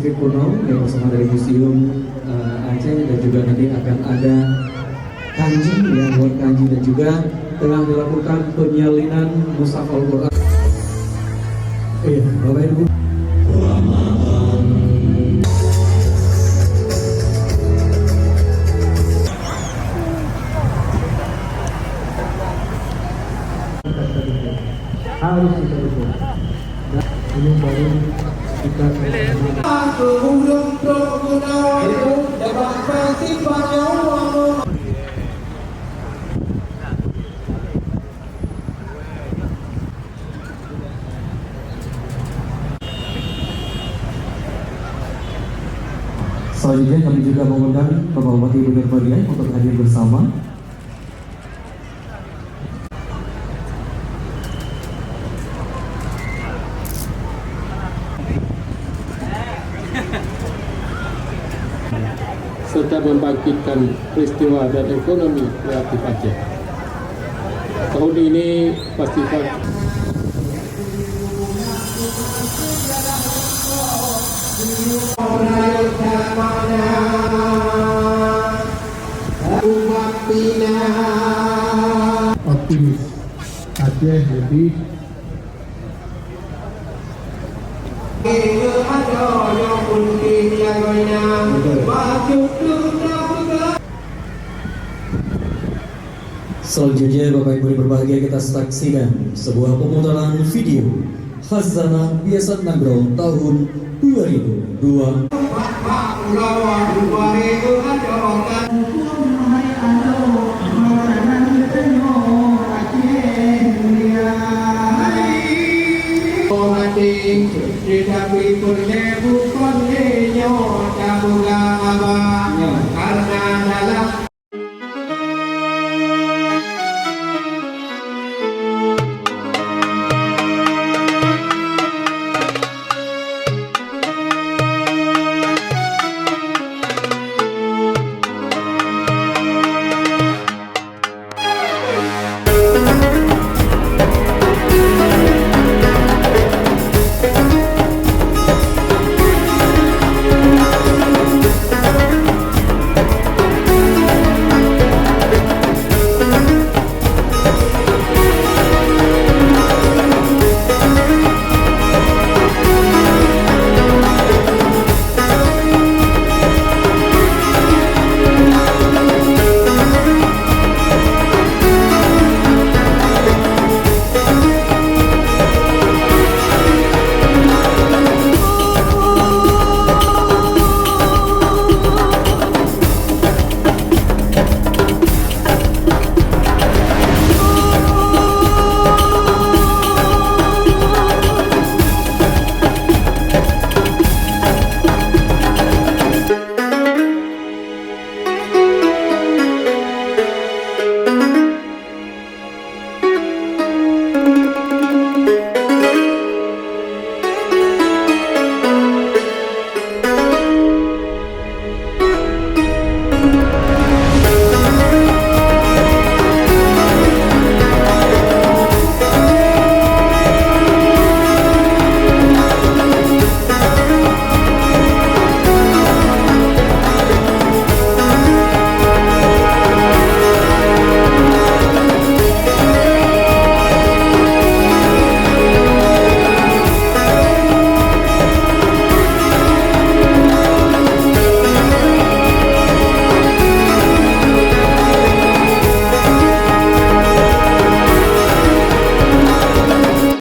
Street kuno yang bersama dari Museum Aceh, dan juga nanti akan ada kanji ya, buat kanji, dan juga tengah dilakukan penyalinan mushaf Al-Quran. Iya, Bapak Ibu. Harus kita dukung. Ini baru kita selanjutnya kami juga mengundang Bapak Bupati Ibu Nurmadiah untuk hadir bersama. Serta membangkitkan peristiwa dan ekonomi kreatif Aceh. Tahun ini pastikan optimis Aceh lebih Selanjutnya Bapak Ibu yang berbahagia, kita saksikan sebuah pemutaran video Khazanah Biasat Nagrong tahun 2002. Karena